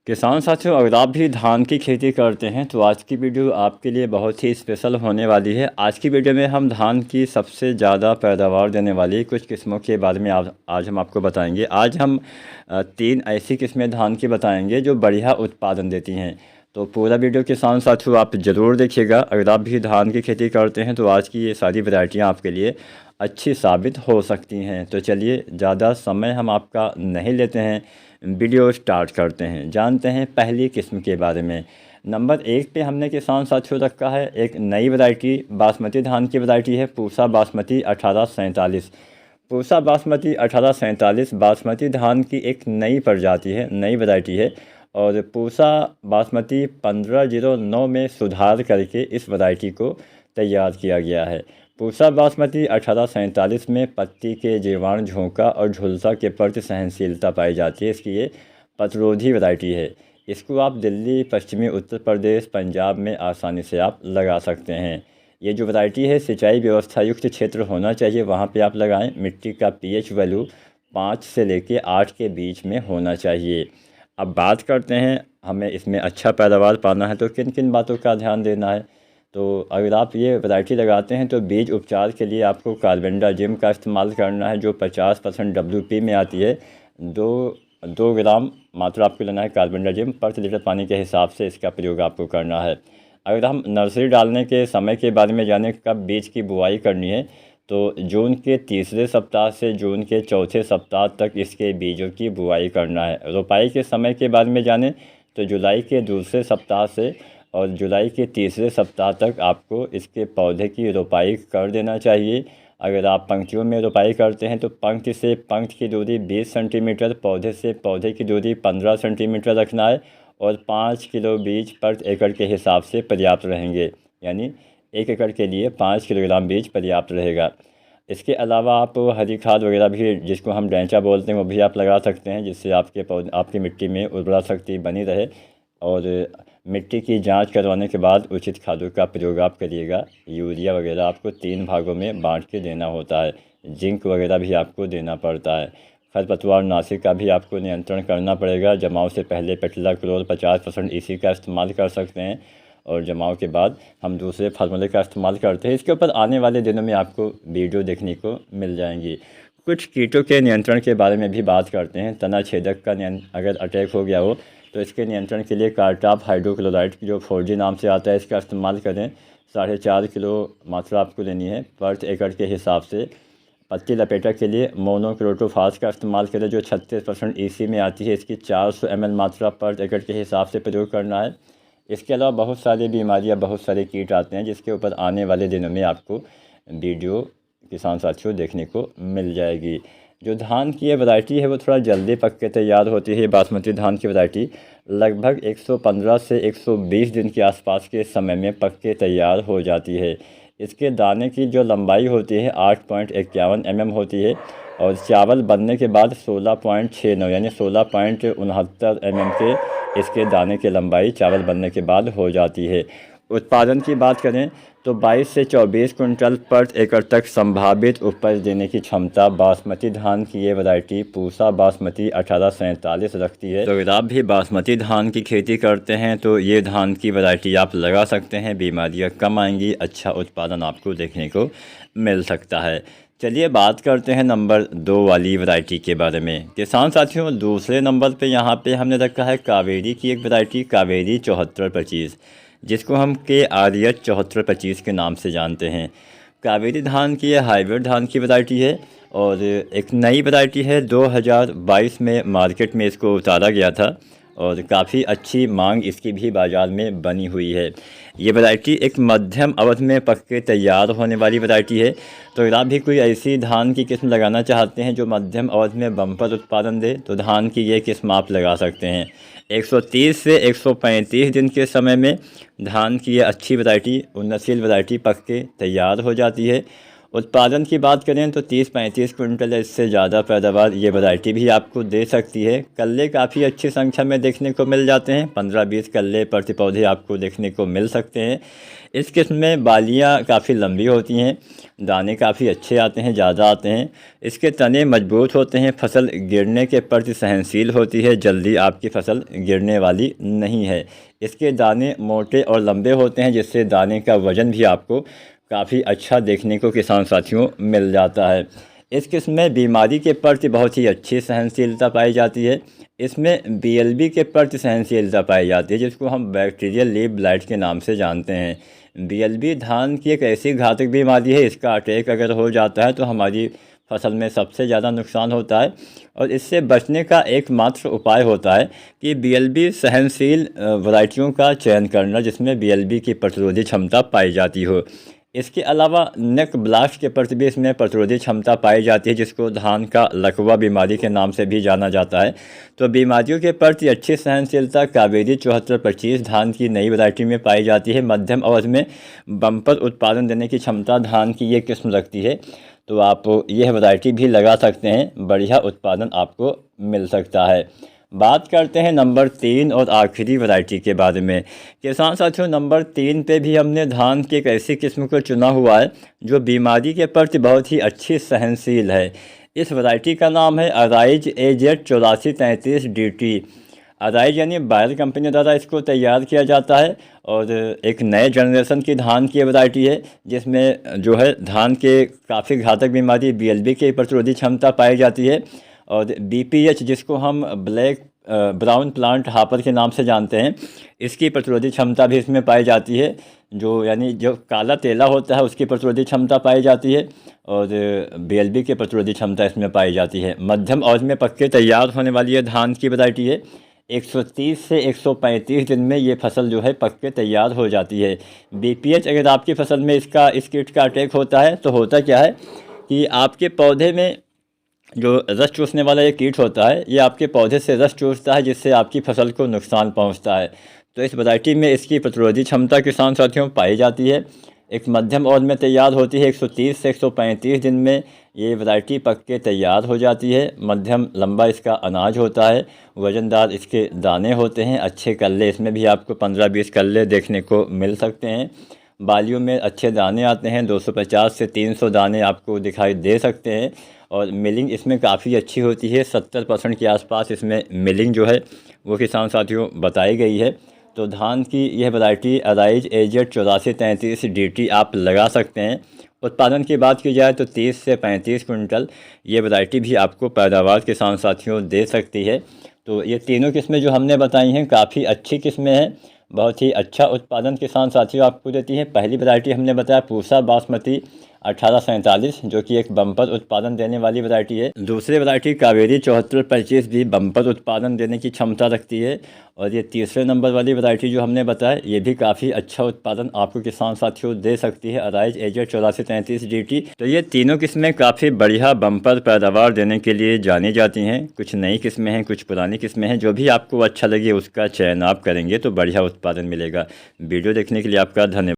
किसान साथियों, अगर आप भी धान की खेती करते हैं तो आज की वीडियो आपके लिए बहुत ही स्पेशल होने वाली है। आज की वीडियो में हम धान की सबसे ज़्यादा पैदावार देने वाली कुछ किस्मों के बारे में आज हम आपको बताएंगे। आज हम 3 ऐसी किस्में धान की बताएंगे जो बढ़िया उत्पादन देती हैं। तो पूरा वीडियो किसान साथियों आप ज़रूर देखिएगा। अगर आप भी धान की खेती करते हैं तो आज की ये सारी वैरायटियाँ आपके लिए अच्छी साबित हो सकती हैं। तो चलिए, ज़्यादा समय हम आपका नहीं लेते हैं, वीडियो स्टार्ट करते हैं। जानते हैं पहली किस्म के बारे में। नंबर 1 पे हमने किसान साथियों रखा है एक नई वैरायटी बासमती धान की वैरायटी है पूसा बासमती 1847। पूसा बासमती 1847 बासमती धान की एक नई प्रजाति है, नई वैरायटी है। और पूसा बासमती 1509 में सुधार करके इस वैरायटी को तैयार किया गया है। पूसा बासमती 1847 में पत्ती के जीवाणु, झोंका और झुलसा के प्रति सहनशीलता पाई जाती है। इसकी ये पतरोधी वैरायटी है। इसको आप दिल्ली, पश्चिमी उत्तर प्रदेश, पंजाब में आसानी से आप लगा सकते हैं। ये जो वैरायटी है सिंचाई व्यवस्था युक्त क्षेत्र होना चाहिए, वहाँ पे आप लगाएं। मिट्टी का पीएच वैल्यू 5 से लेके 8 के बीच में होना चाहिए। अब बात करते हैं, हमें इसमें अच्छा पैदावार पाना है तो किन किन बातों का ध्यान देना है। तो अगर आप ये वैरायटी लगाते हैं तो बीज उपचार के लिए आपको कार्बेंडाजिम का इस्तेमाल करना है, जो 50% WP में आती है। 2 ग्राम मात्रा आपको लेना है कार्बेंडाजिम प्रति लीटर पानी के हिसाब से इसका प्रयोग आपको करना है। अगर हम नर्सरी डालने के समय के बारे में जानें, कब बीज की बुआई करनी है, तो जून के तीसरे सप्ताह से जून के चौथे सप्ताह तक इसके बीजों की बुआई करना है। रोपाई के समय के बारे में जानें तो जुलाई के दूसरे सप्ताह से और जुलाई के तीसरे सप्ताह तक आपको इसके पौधे की रोपाई कर देना चाहिए। अगर आप पंक्तियों में रोपाई करते हैं तो पंक्ति से पंक्ति की दूरी 20 सेंटीमीटर, पौधे से पौधे की दूरी 15 सेंटीमीटर रखना है और 5 किलो बीज प्रति एकड़ के हिसाब से पर्याप्त रहेंगे। यानी 1 एकड़ के लिए 5 किलोग्राम बीज पर्याप्त रहेगा। इसके अलावा आप हरी खाद वगैरह भी, जिसको हम ढैंचा बोलते हैं, वो भी आप लगा सकते हैं, जिससे आपके पौधे, आपकी मिट्टी में उर्वरा शक्ति बनी रहे। और मिट्टी की जांच करवाने के बाद उचित खादों का प्रयोग आप करिएगा। यूरिया वगैरह आपको 3 भागों में बांट के देना होता है। जिंक वगैरह भी आपको देना पड़ता है। खरपतवार नाशी का भी आपको नियंत्रण करना पड़ेगा। जमाव से पहले पेट्लाक्लोर 50% इसी का इस्तेमाल कर सकते हैं और जमाव के बाद हम दूसरे फार्मूले का इस्तेमाल करते हैं। इसके ऊपर आने वाले दिनों में आपको वीडियो देखने को मिल जाएंगी। कुछ कीटों के नियंत्रण के बारे में भी बात करते हैं। तना छेदक का अगर अटैक हो गया हो तो इसके नियंत्रण के लिए कार्टाप हाइड्रोक्लोराइड, जो 4G नाम से आता है, इसका इस्तेमाल करें। 4.5 किलो मात्रा आपको लेनी है प्रति एकड़ के हिसाब से। पत्ती लपेटक के लिए मोनोक्रोटोफास का इस्तेमाल करें, जो 36% EC में आती है। इसकी 400 ml मात्रा प्रति एकड़ के हिसाब से प्रयोग करना है। इसके अलावा बहुत सारी बीमारियां, बहुत सारे कीट आते हैं, जिसके ऊपर आने वाले दिनों में आपको वीडियो किसान साथियों देखने को मिल जाएगी। जो धान की ये वैरायटी है वो थोड़ा जल्दी पक के तैयार होती है। बासमती धान की वैरायटी लगभग 115 से 120 दिन के आसपास के समय में पक के तैयार हो जाती है। इसके दाने की जो लंबाई होती है 8.51 mm होती है और चावल बनने के बाद 16.69 यानी 16.69 mm के इसके दाने की लंबाई चावल बनने के बाद हो जाती है। उत्पादन की बात करें तो 22 से 24 कुंटल प्रति एकड़ तक संभावित उपज देने की क्षमता बासमती धान की ये वैरायटी पूसा बासमती 1847 रखती है। तो अगर आप भी बासमती धान की खेती करते हैं तो ये धान की वैरायटी आप लगा सकते हैं। बीमारियां कम आएंगी, अच्छा उत्पादन आपको देखने को मिल सकता है। चलिए बात करते हैं नंबर 2 वाली वैरायटी के बारे में। किसान साथियों, दूसरे नंबर पे यहाँ पे हमने रखा है कावेरी की एक वैरायटी, कावेरी 7425, जिसको हम KRH 7425 के नाम से जानते हैं। कावेरी धान की यह हाइब्रिड धान की वैरायटी है और एक नई वैरायटी है। 2022 में मार्केट में इसको उतारा गया था और काफ़ी अच्छी मांग इसकी भी बाज़ार में बनी हुई है। ये वैरायटी एक मध्यम अवधि में पक के तैयार होने वाली वैरायटी है। तो अगर आप भी कोई ऐसी धान की किस्म लगाना चाहते हैं जो मध्यम अवधि में बम्पर उत्पादन दे तो धान की ये किस्म आप लगा सकते हैं। 130 से 135 दिन के समय में धान की ये अच्छी वैरायटी, उन्नतशील वैरायटी पक के तैयार हो जाती है उत्पादन की बात करें तो 30-35 क्विंटल या इससे ज़्यादा पैदावार ये वैरायटी भी आपको दे सकती है। कल्ले काफ़ी अच्छी संख्या में देखने को मिल जाते हैं, 15-20 कल्ले प्रति पौधे आपको देखने को मिल सकते हैं। इस किस्म में बालियाँ काफ़ी लंबी होती हैं, दाने काफ़ी अच्छे आते हैं, ज़्यादा आते हैं। इसके तने मजबूत होते हैं, फसल गिरने के प्रति सहनशील होती है, जल्दी आपकी फसल गिरने वाली नहीं है। इसके दाने मोटे और लंबे होते हैं, जिससे दाने का वज़न भी आपको काफ़ी अच्छा देखने को किसान साथियों मिल जाता है। इस किस्म में बीमारी के प्रति बहुत ही अच्छी सहनशीलता पाई जाती है। इसमें बीएलबी के प्रति सहनशीलता पाई जाती है, जिसको हम बैक्टीरियल लीफ ब्लाइट के नाम से जानते हैं। बीएलबी धान की एक ऐसी घातक बीमारी है, इसका अटैक अगर हो जाता है तो हमारी फसल में सबसे ज़्यादा नुकसान होता है। और इससे बचने का एकमात्र उपाय होता है कि बीएलबी सहनशील वैरायटियों का चयन करना, जिसमें बीएलबी की प्रतिरोधी क्षमता पाई जाती हो। इसके अलावा नेक ब्लास्ट के प्रति भी इसमें प्रतिरोधी क्षमता पाई जाती है, जिसको धान का लकवा बीमारी के नाम से भी जाना जाता है। तो बीमारियों के प्रति अच्छी सहनशीलता कावेरी 7425 धान की नई वैरायटी में पाई जाती है। मध्यम अवधि में बम्पर उत्पादन देने की क्षमता धान की ये किस्म रखती है, तो आप यह वैरायटी भी लगा सकते हैं, बढ़िया उत्पादन आपको मिल सकता है। बात करते हैं नंबर 3 और आखिरी वैरायटी के बारे में। किसान साथियों, नंबर 3 पे भी हमने धान की एक ऐसी किस्म को चुना हुआ है जो बीमारी के प्रति बहुत ही अच्छी सहनशील है। इस वैरायटी का नाम है अराइज AZ 8433 DT। अराइज यानी बायर कंपनी द्वारा इसको तैयार किया जाता है और एक नए जनरेशन की धान की वैरायटी है, जिसमें जो है धान के काफ़ी घातक बीमारी बीएलबी की प्रतिरोधी क्षमता पाई जाती है। और BPH, जिसको हम ब्लैक ब्राउन प्लांट हापर के नाम से जानते हैं, इसकी प्रतिरोधी क्षमता भी इसमें पाई जाती है। जो यानी जो काला तेला होता है उसकी प्रतिरोधी क्षमता पाई जाती है और BLB की प्रतिरोधी क्षमता इसमें पाई जाती है। मध्यम अवधि में पक्के तैयार होने वाली ये धान की वैरायटी है। 130 से 135 दिन में ये फसल जो है पक्के तैयार हो जाती है। BPH अगर आपकी फसल में इस कीट का अटैक होता है तो होता क्या है कि आपके पौधे में जो रस चूसने वाला ये कीट होता है, ये आपके पौधे से रस चूसता है, जिससे आपकी फसल को नुकसान पहुंचता है। तो इस वैरायटी में इसकी प्रतिरोधी क्षमता किसान साथियों पाई जाती है। एक मध्यम अवधि में तैयार होती है, 130 से 135 दिन में ये वैरायटी पक के तैयार हो जाती है। मध्यम लंबा इसका अनाज होता है, वज़नदार इसके दाने होते हैं, अच्छे कल्ले इसमें भी आपको 15-20 कल्ले देखने को मिल सकते हैं। बालियों में अच्छे दाने आते हैं, 250 से 300 दाने आपको दिखाई दे सकते हैं। और मिलिंग इसमें काफ़ी अच्छी होती है, 70% के आसपास इसमें मिलिंग जो है वो किसान साथियों बताई गई है। तो धान की यह वैरायटी अराइज AZ 8433 DT आप लगा सकते हैं। उत्पादन की बात की जाए तो 30 से 35 कुंटल ये वैरायटी भी आपको पैदावार किसान साथियों दे सकती है। तो ये तीनों किस्में जो हमने बताई हैं काफ़ी अच्छी किस्में हैं, बहुत ही अच्छा उत्पादन किसान साथियों आपको देती हैं। पहली वैरायटी हमने बताया पूसा बासमती 1847, जो कि एक बम्पर उत्पादन देने वाली वैरायटी है। दूसरी वैरायटी कावेरी 7425 भी बम्पर उत्पादन देने की क्षमता रखती है। और ये तीसरे नंबर वाली वैरायटी जो हमने बताया, ये भी काफ़ी अच्छा उत्पादन आपको किसान साथियों दे सकती है, अराइज AZ 8433 DT। तो ये तीनों किस्में काफ़ी बढ़िया बम्पर पैदावार देने के लिए जानी जाती हैं। कुछ नई किस्में हैं, कुछ पुरानी किस्में हैं, जो भी आपको अच्छा लगे उसका चयन आप करेंगे तो बढ़िया उत्पादन मिलेगा। वीडियो देखने के लिए आपका धन्यवाद।